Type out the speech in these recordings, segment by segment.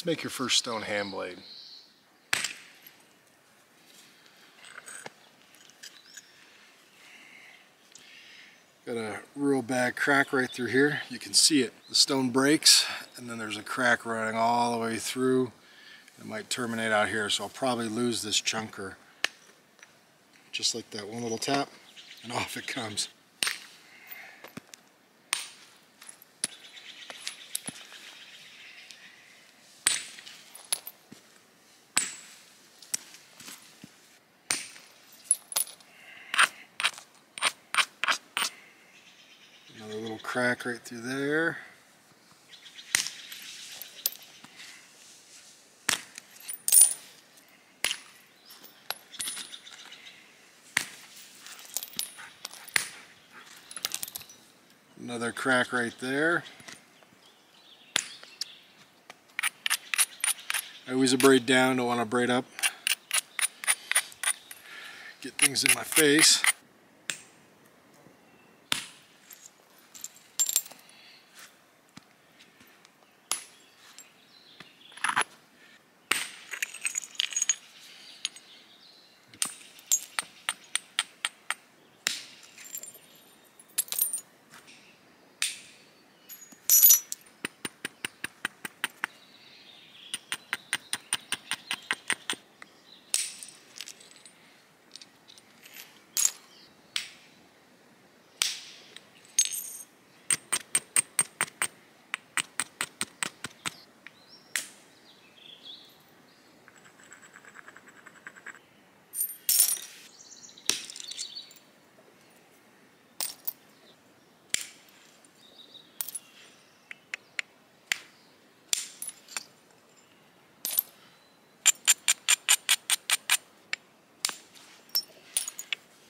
Let's make your first stone hand blade. Got a real bad crack right through here. You can see it. The stone breaks and then there's a crack running all the way through. It might terminate out here, so I'll probably lose this chunker. Just like that, one little tap and off it comes. Another little crack right through there. Another crack right there. I always braid down, don't want to braid up. Get things in my face.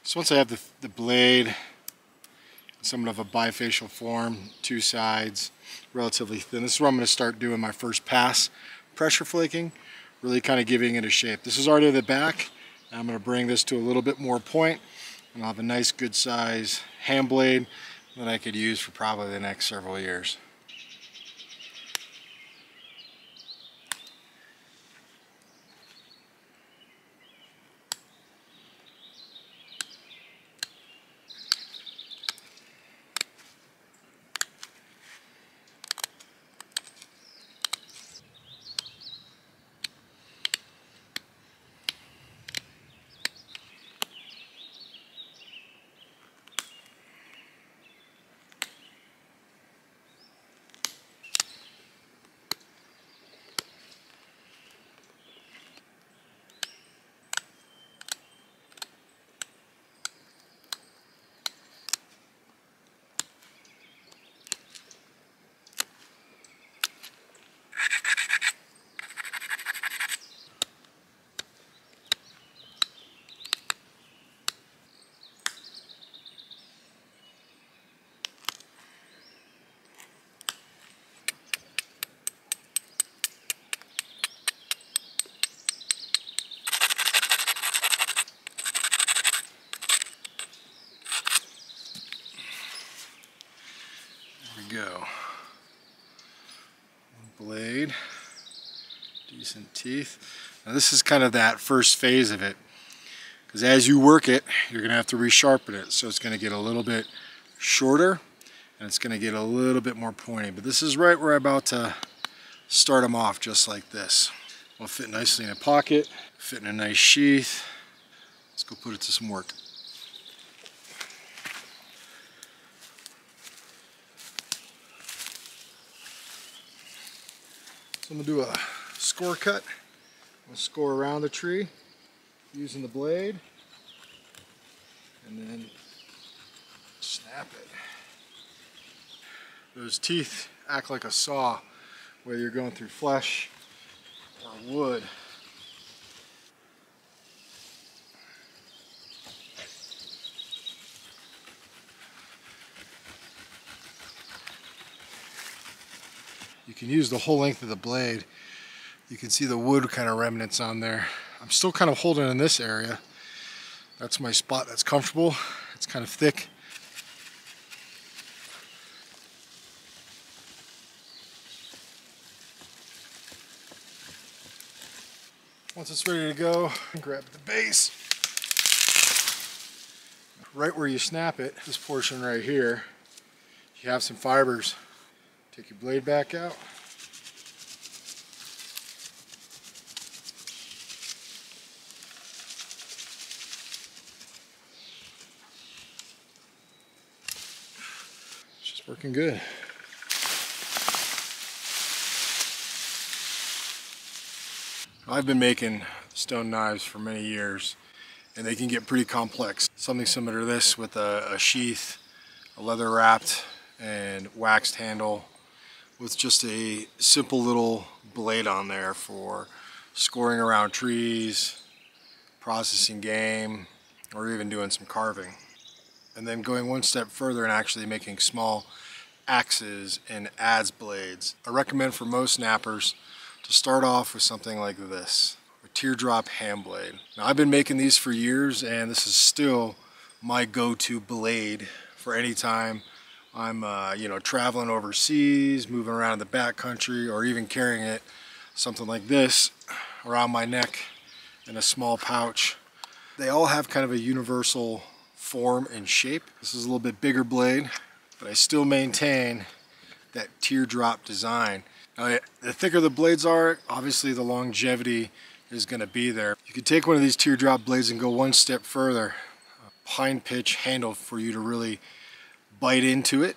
So once I have the blade, somewhat of a bifacial form, two sides, relatively thin, this is where I'm going to start doing my first pass pressure flaking, really kind of giving it a shape. This is already the back, and I'm going to bring this to a little bit more point, and I'll have a nice good size hand blade that I could use for probably the next several years. Go. Blade, decent teeth. Now this is kind of that first phase of it, because as you work it, you're going to have to resharpen it, so it's going to get a little bit shorter and it's going to get a little bit more pointy. But this is right where I'm about to start them off, just like this. Will fit nicely in a pocket, fit in a nice sheath. Let's go put it to some work. So I'm going to do a score cut. I'm going to score around the tree using the blade and then snap it. Those teeth act like a saw, whether you're going through flesh or wood. You can use the whole length of the blade. You can see the wood kind of remnants on there. I'm still kind of holding in this area. That's my spot that's comfortable. It's kind of thick. Once it's ready to go, grab the base. Right where you snap it, this portion right here, you have some fibers. Take your blade back out. It's just working good. I've been making stone knives for many years, and they can get pretty complex. Something similar to this with a sheath, a leather wrapped and waxed handle with just a simple little blade on there for scoring around trees, processing game, or even doing some carving. And then going one step further and actually making small axes and adze blades. I recommend for most knappers to start off with something like this, a Teardrop hand blade. Now I've been making these for years, and this is still my go-to blade for any time I'm traveling overseas, moving around in the backcountry, or even carrying it, something like this, around my neck in a small pouch. They all have kind of a universal form and shape. This is a little bit bigger blade, but I still maintain that teardrop design. Now, the thicker the blades are, obviously the longevity is going to be there. You can take one of these teardrop blades and go one step further. A pine pitch handle for you to really bite into it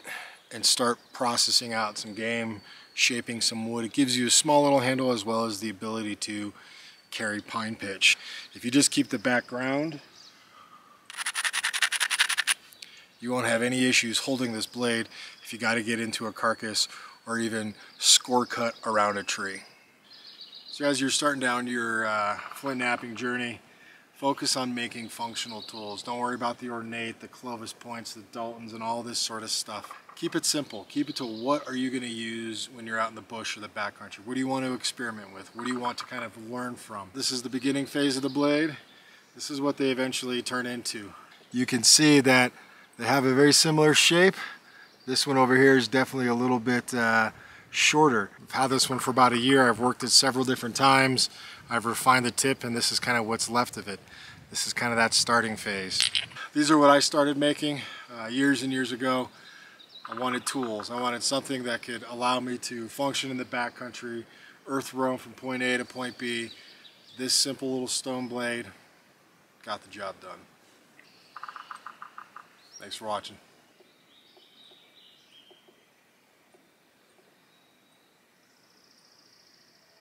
and start processing out some game, shaping some wood. It gives you a small little handle as well as the ability to carry pine pitch. If you just keep the background, you won't have any issues holding this blade if you got to get into a carcass or even score cut around a tree. So as you're starting down your flint knapping journey, focus on making functional tools. Don't worry about the ornate, the Clovis points, the Daltons, and all this sort of stuff. Keep it simple. Keep it to what are you going to use when you're out in the bush or the backcountry. What do you want to experiment with? What do you want to kind of learn from? This is the beginning phase of the blade. This is what they eventually turn into. You can see that they have a very similar shape. This one over here is definitely a little bit shorter. I've had this one for about a year. I've worked it several different times. I've refined the tip, and this is kind of what's left of it. This is kind of that starting phase. These are what I started making years and years ago. I wanted tools. I wanted something that could allow me to function in the backcountry, earth roam from point A to point B. This simple little stone blade got the job done. Thanks for watching.